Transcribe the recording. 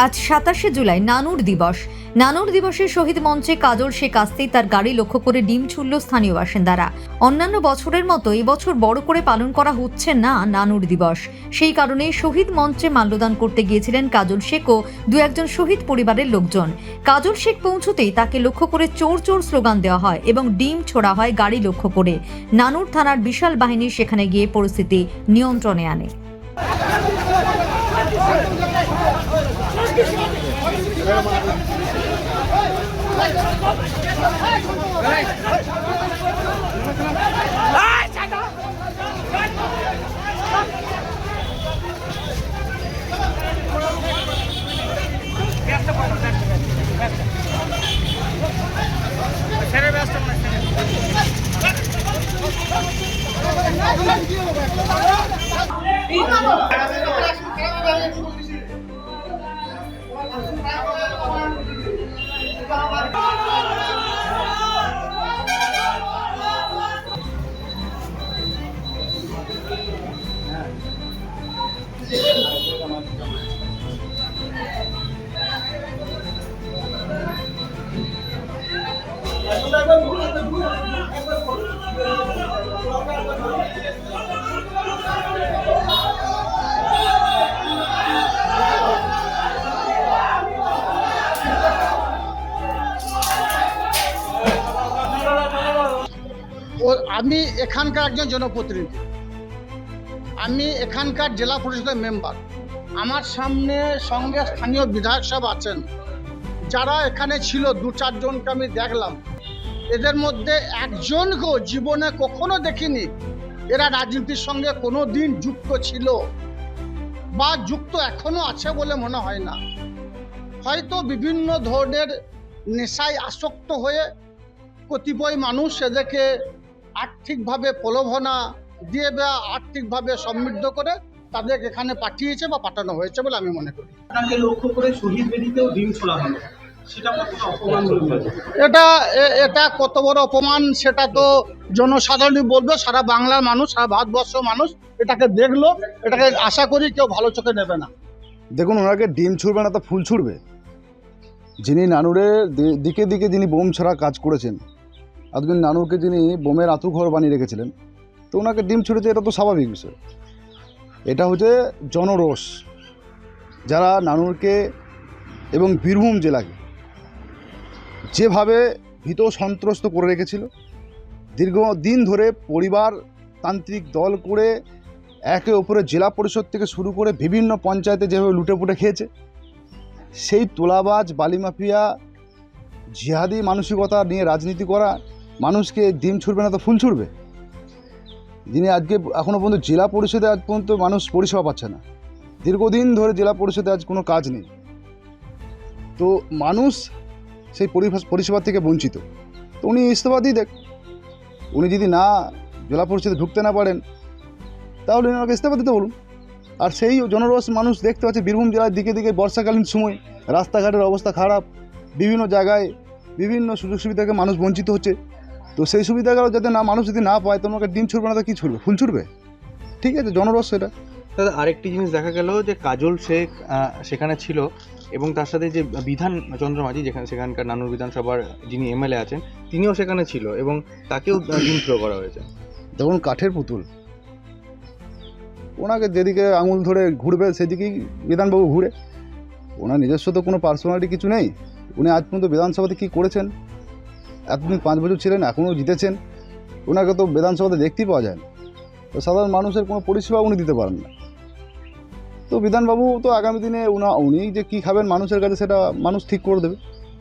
আজ 27শে জুলাই নানুর দিবস। নানুর দিবসে শহীদ মঞ্চে কাজল শেখ আসতেই তার গাড়ি লক্ষ্য করে ডিম ছুড়ল স্থানীয় বাসিন্দারা। অন্যান্য বছরের মতো এবছর বড় করে পালন করা হচ্ছে না নানুর দিবস। সেই কারণে শহীদ মঞ্চে মাল্যদান করতে গিয়েছিলেন কাজল শেখ ও দু একজন শহীদ পরিবারের লোকজন। কাজল শেখ পৌঁছতেই তাকে লক্ষ্য করে চোর চোর স্লোগান দেওয়া হয় এবং ডিম ছোড়া হয় গাড়ি লক্ষ্য করে। নানুর থানার বিশাল বাহিনী সেখানে গিয়ে পরিস্থিতি নিয়ন্ত্রণে আনে। আমি এখানকার একজন জনপ্রতিনিধি, আমি এখানকার জেলা পরিষদের মেম্বার। আমার সঙ্গে স্থানীয় বিধায়ক সব আছেন, যারা এখানে ছিল 2-4 জনকে আমি দেখলাম। এদের মধ্যে একজনকেও জীবনে কখনো দেখিনি এরা রাজনীতির সঙ্গে কোনো দিন যুক্ত ছিল বা যুক্ত এখনো আছে বলে মনে হয় না। হয়তো বিভিন্ন ধরনের নেশায় আসক্ত হয়ে কতিপয় মানুষ এদেরকে আর্থিকভাবে প্রলোভনা দিয়ে বা আর্থিকভাবে সমৃদ্ধ করে তাদের এখানে পাঠিয়েছে বা পাঠানো হয়েছে বলে আমি মনে করি। তাকে লক্ষ্য করে শহীদ বেদিতেও ডিম ছোড়া হলো, সেটা কতটা অপমান বলবে? এটা কত বড় অপমান সেটা তো জনসাধারণই বলবে। সারা বাংলার মানুষ, সারা ভারতবর্ষ মানুষ এটাকে দেখলো, এটাকে আশা করি কেউ ভালো চোখে নেবে না। দেখুন, ওনাকে ডিম ছুড়বে না তো ফুল ছুড়বে। যিনি নানুরের দিকে দিকে যিনি বোম ছড়া কাজ করেছেন, আজকে নানুরকে যিনি বোমের আঁতুঘর বানিয়ে রেখেছিলেন, তো ওনাকে ডিম ছুড়েছে, এটা তো স্বাভাবিক বিষয়। এটা হচ্ছে জনরোষ, যারা নানুরকে এবং বীরভূম জেলাকে যেভাবে ভীত সন্ত্রস্ত করে রেখেছিল, দীর্ঘদিন ধরে পরিবার তান্ত্রিক দল করে একে অপরে জেলা পরিষদ থেকে শুরু করে বিভিন্ন পঞ্চায়েতে যেভাবে লুটেপুটে খেয়েছে, সেই তোলাবাজ বালি মাফিয়া জিহাদি মানসিকতা নিয়ে রাজনীতি করা মানুষকে ডিম ছুড়বে না তো ফুল ছুড়বে। যিনি আজকে এখনও পর্যন্ত জেলা পরিষদে আজ পর্যন্ত মানুষ পরিষেবা পাচ্ছে না, দীর্ঘদিন ধরে জেলা পরিষদে আজ কোনো কাজ নেই, তো মানুষ সেই পরিষেবা থেকে বঞ্চিত। তো উনি ইস্তফা দিয়ে দেখ, উনি যদি না জেলা পরিষদে ঢুকতে না পারেন তাহলে ওনাকে ইস্তফা দিতে বলুন। আর সেই জনরোষ মানুষ দেখতে পাচ্ছে বীরভূম জেলার দিকে দিকে বর্ষাকালীন সময় রাস্তাঘাটের অবস্থা খারাপ, বিভিন্ন জায়গায় বিভিন্ন সুযোগ সুবিধা থেকে মানুষ বঞ্চিত হচ্ছে। তো সেই সুবিধাগুলো যাতে না মানুষ যদি না পায়, তোমাকে ডিম ছুড়বে না তো কী ছুড়বে, ফুল ছুড়বে? ঠিক আছে, জনরোষ সেটা। দাদা, আরেকটি জিনিস দেখা গেল যে কাজল শেখ সেখানে ছিল এবং তার সাথে যে বিধান চন্দ্র মাঝি, সেখানকার নানুর বিধানসভার যিনি এমএলএ আছেন, তিনিও সেখানে ছিল এবং তাকেও ডিম থ্রো করা হয়েছে। দেখুন, কাঠের পুতুল, ওনাকে যেদিকে আঙুল ধরে ঘুরবে সেদিকেই বিধানবাবু ঘুরে। ওনার নিজস্ব তো কোনো পার্সোনালিটি কিছু নেই। উনি আজ পর্যন্ত বিধানসভাতে কী করেছেন? এতদিন 5 বছর ছিলেন, এখনও জিতেছেন, ওনাকে তো বিধানসভাতে দেখতেই পাওয়া যায় না। তো সাধারণ মানুষের কোনো পরিষেবা উনি দিতে পারেন না। তো বিধানবাবু তো আগামী দিনে উনি যে কী খাবেন মানুষের কাছে, সেটা মানুষ ঠিক করে দেবে।